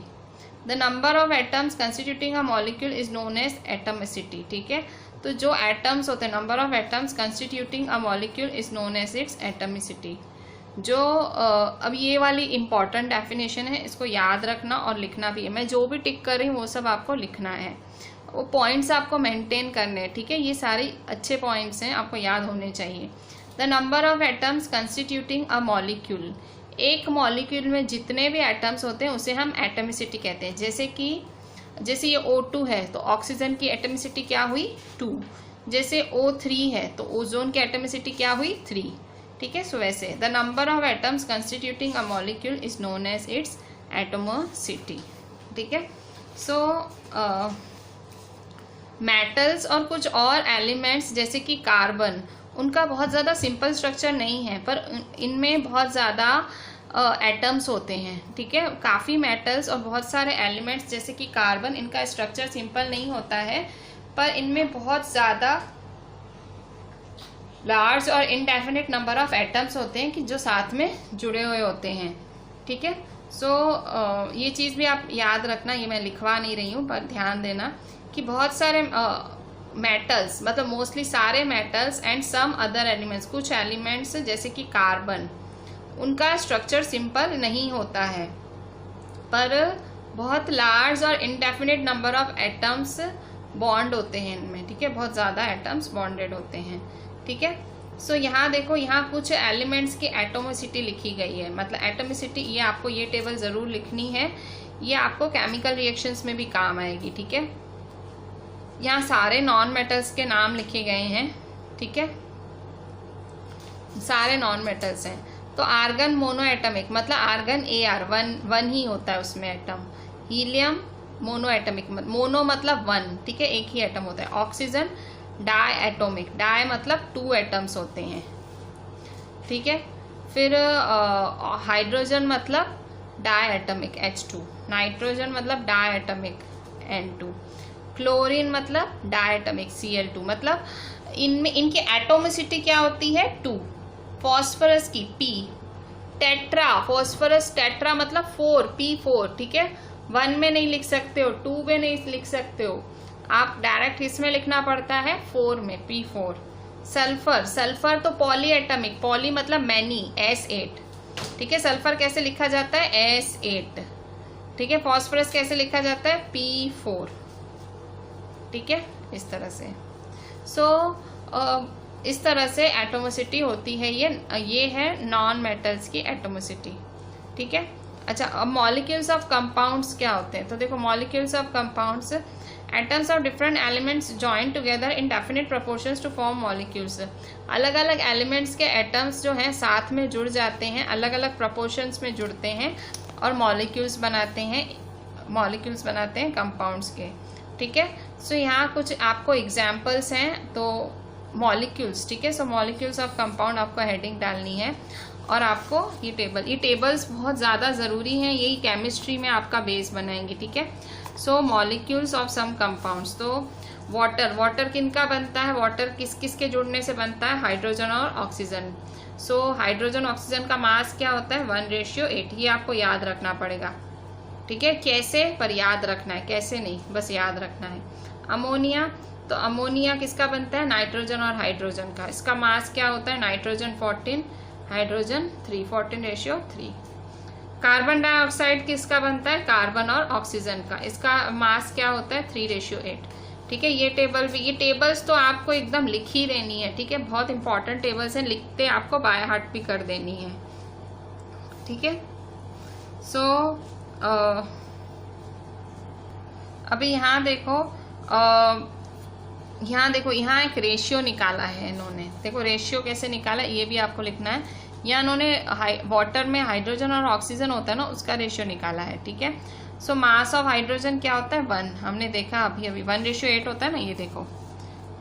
The number of atoms constituting a molecule is known as atomicity. ठीक है, तो जो एटम्स होते हैं, number of atoms constituting a molecule is known as its atomicity. जो अब ये वाली इम्पॉर्टेंट डेफिनेशन है, इसको याद रखना और लिखना भी है। मैं जो भी टिक कर रही हूँ वो सब आपको लिखना है, वो पॉइंट्स आपको मेंटेन करने हैं, ठीक है। ये सारे अच्छे पॉइंट्स हैं, आपको याद होने चाहिए। The number of atoms constituting a molecule, एक मॉलिक्यूल में जितने भी एटम्स होते हैं उसे हम एटमिसिटी कहते हैं। जैसे ये O2 है तो ऑक्सीजन की एटमिसिटी क्या हुई 2, जैसे O3 है तो ओजोन की एटमिसिटी क्या हुई 3, ठीक है। सो वैसे the number of atoms constituting a molecule is known as its atomicity, ठीक है। सो मेटल्स और कुछ और एलिमेंट्स जैसे कि कार्बन, उनका बहुत ज़्यादा सिंपल स्ट्रक्चर नहीं है, पर इनमें बहुत ज़्यादा एटम्स होते हैं, ठीक है। काफ़ी मेटल्स और बहुत सारे एलिमेंट्स जैसे कि कार्बन, इनका स्ट्रक्चर सिंपल नहीं होता है, पर इनमें बहुत ज़्यादा लार्ज और इनडेफिनिट नंबर ऑफ एटम्स होते हैं कि जो साथ में जुड़े हुए होते हैं, ठीक है। सो ये चीज़ भी आप याद रखना, ये मैं लिखवा नहीं रही हूँ पर ध्यान देना कि बहुत सारे मेटल्स, मतलब मोस्टली सारे metals and some other elements, कुछ एलिमेंट्स जैसे कि कार्बन, उनका स्ट्रक्चर सिंपल नहीं होता है, पर बहुत लार्ज और indefinite number of atoms bond होते हैं इनमें, ठीक है। बहुत ज़्यादा एटम्स बॉन्डेड होते हैं, ठीक है। सो यहाँ देखो, यहाँ कुछ एलिमेंट्स की एटोमिसिटी लिखी गई है, मतलब एटोमिसिटी, ये आपको ये टेबल ज़रूर लिखनी है, ये आपको केमिकल रिएक्शंस में भी काम आएगी, ठीक है। यहाँ सारे नॉन मेटल्स के नाम लिखे गए हैं, ठीक है, सारे नॉन मेटल्स हैं। तो आर्गन मोनो एटमिक, मतलब आर्गन AR, वन ही होता है उसमें atom. Helium mono atomic, mono मतलब वन, ठीक है, एक ही एटम होता है। ऑक्सीजन डाई एटोमिक, डाई मतलब 2 एटम्स होते हैं, ठीक है। फिर हाइड्रोजन मतलब डाई एटमिक H2, नाइट्रोजन मतलब डाई एटमिक N2, क्लोरीन मतलब डाई एटमिक Cl2, मतलब इनमें इनकी एटोमिसिटी क्या होती है 2। फॉस्फोरस की P, टेट्रा, फॉस्फोरस टेट्रा मतलब 4, P4, ठीक है। 1 में नहीं लिख सकते हो, 2 में नहीं लिख सकते हो, आप डायरेक्ट इसमें लिखना पड़ता है 4 में, P4। सल्फर, सल्फर तो पॉली एटमिक, पॉली मतलब मैनी, S8, ठीक है। सल्फर कैसे लिखा जाता है S8, ठीक है। फॉस्फोरस कैसे लिखा जाता है P4, ठीक है, इस तरह से। सो इस तरह से एटोमिसिटी होती है, ये है नॉन मेटल्स की एटोमिसिटी, ठीक है। अच्छा, अब मॉलिक्यूल्स ऑफ कंपाउंड्स क्या होते हैं, तो देखो molecules of compounds, atoms of different elements join together in definite proportions to form molecules. अलग अलग एलिमेंट्स के एटम्स जो हैं साथ में जुड़ जाते हैं, अलग अलग प्रोपोर्शंस में जुड़ते हैं और मॉलिक्यूल्स बनाते हैं कंपाउंड्स के, ठीक है। सो यहाँ कुछ आपको एग्जाम्पल्स हैं, तो मॉलिक्यूल्स, ठीक है। सो मॉलिक्यूल्स ऑफ कंपाउंड आपको हेडिंग डालनी है, और आपको ये टेबल्स बहुत ज़्यादा ज़रूरी हैं, यही केमिस्ट्री में आपका बेस बनाएंगे, ठीक है। सो मॉलिक्यूल्स ऑफ सम कंपाउंड्स, तो वाटर किन का बनता है, वाटर किस किस के जुड़ने से बनता है, हाइड्रोजन और ऑक्सीजन। सो हाइड्रोजन ऑक्सीजन का मास क्या होता है 1:8, ये आपको याद रखना पड़ेगा, ठीक है। कैसे, पर याद रखना है, कैसे नहीं, बस याद रखना है। अमोनिया, तो अमोनिया किसका बनता है, नाइट्रोजन और हाइड्रोजन का, इसका मास क्या होता है, नाइट्रोजन 14, हाइड्रोजन 3, 14:3। कार्बन डाइऑक्साइड किसका बनता है, कार्बन और ऑक्सीजन का, इसका मास क्या होता है 3:8, ठीक है। ये टेबल्स तो आपको एकदम लिख ही देनी है, ठीक है, बहुत इंपॉर्टेंट टेबल्स हैं, लिखते आपको बाय हार्ट भी कर देनी है, ठीक है। सो अभी यहाँ देखो, यहाँ एक रेशियो निकाला है इन्होंने, देखो रेशियो कैसे निकाला ये भी आपको लिखना है। यहाँ इन्होंने वाटर में हाइड्रोजन और ऑक्सीजन होता है ना, उसका रेशियो निकाला है, ठीक है। सो मास ऑफ हाइड्रोजन क्या होता है 1, हमने देखा अभी 1:8 होता है ना, ये देखो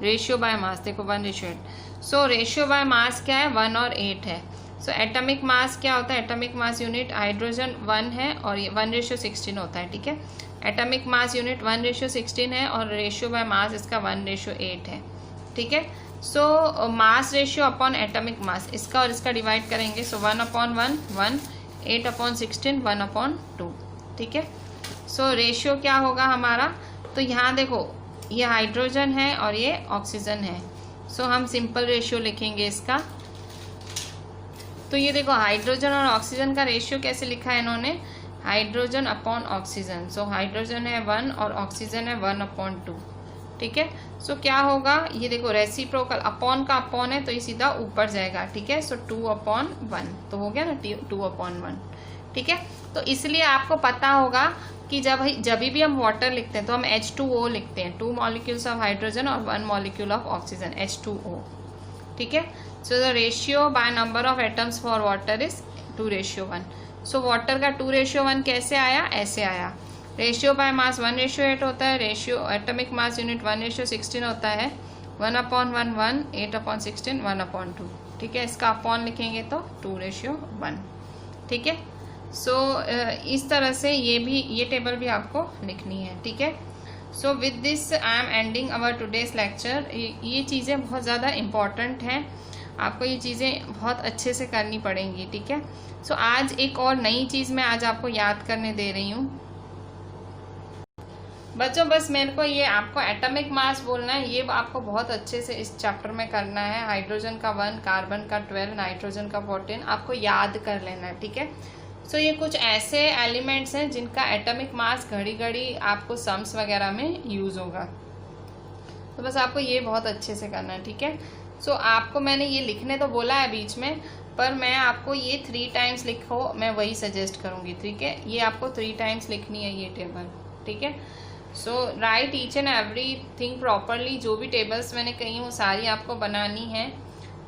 रेशियो बाय मास, देखो 1:8। सो रेशियो बाय मास क्या है 1 और 8 है। सो एटॉमिक मास क्या होता है, एटॉमिक मास यूनिट हाइड्रोजन 1 है और ये 1:16 होता है, ठीक है। एटॉमिक मास यूनिट 1:16 है और रेशियो बाय मास इसका 1:8 है, ठीक है। So mass ratio upon atomic mass, इसका और इसका डिवाइड करेंगे, सो 1/1 1, 8/16 1/2, ठीक है। सो रेशियो क्या होगा हमारा, तो यहाँ देखो ये हाइड्रोजन है और ये ऑक्सीजन है, सो हम सिंपल रेशियो लिखेंगे इसका, तो ये देखो हाइड्रोजन और ऑक्सीजन का रेशियो कैसे लिखा है इन्होंने, hydrogen upon oxygen. So hydrogen है 1 और ऑक्सीजन है 1/2। ठीक है, सो क्या होगा, ये देखो रेसिप्रोकल, अपॉन का अपॉन है तो ये सीधा ऊपर जाएगा। ठीक है, सो 2/1 तो हो गया ना 2/1। ठीक है, तो इसलिए आपको पता होगा कि जब भी हम वाटर लिखते हैं तो हम H2O लिखते हैं, 2 मॉलिक्यूल्स ऑफ हाइड्रोजन और 1 मॉलिक्यूल ऑफ ऑक्सीजन, H2O। ठीक है, so the ratio by number of atoms for water is 2:1। So water का 2:1 कैसे आया, ऐसे आया। रेशियो बाय मास 1:8 होता है, रेशियो एटॉमिक मास यूनिट 1:16 होता है, 1/1 1, 8/16 1/2। ठीक है, इसका अपॉन लिखेंगे तो 2:1। ठीक है, सो इस तरह से ये टेबल भी आपको लिखनी है। ठीक है, so with this I am ending our today's lecture. ये चीज़ें बहुत ज़्यादा इम्पॉर्टेंट हैं, आपको ये चीज़ें बहुत अच्छे से करनी पड़ेंगी। ठीक है, सो आज एक और नई चीज़ मैं आज आपको याद करने दे रही हूँ बच्चों। बस मेरे को ये आपको एटॉमिक मास बोलना है, ये आपको बहुत अच्छे से इस चैप्टर में करना है। हाइड्रोजन का 1, कार्बन का 12, नाइट्रोजन का 14 आपको याद कर लेना है। ठीक है, सो ये कुछ ऐसे एलिमेंट्स हैं जिनका एटॉमिक मास घड़ी घड़ी आपको सम्स वगैरह में यूज होगा, तो बस आपको ये बहुत अच्छे से करना है। ठीक है, सो आपको मैंने ये लिखने तो बोला है बीच में, पर मैं आपको ये 3 टाइम्स लिखो, मैं वही सजेस्ट करूँगी। ठीक है, ये आपको 3 टाइम्स लिखनी है ये टेबल। ठीक है, so write each and everything properly. जो भी टेबल्स मैंने कही वो सारी आपको बनानी है,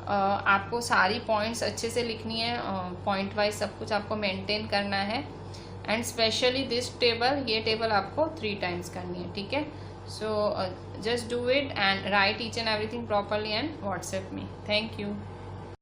आपको सारी पॉइंट्स अच्छे से लिखनी है, पॉइंट वाइज सब कुछ आपको मेंटेन करना है। एंड स्पेशली दिस टेबल, ये टेबल आपको 3 टाइम्स करनी है। ठीक है, so just do it and right each and everything properly and WhatsApp me. Thank you.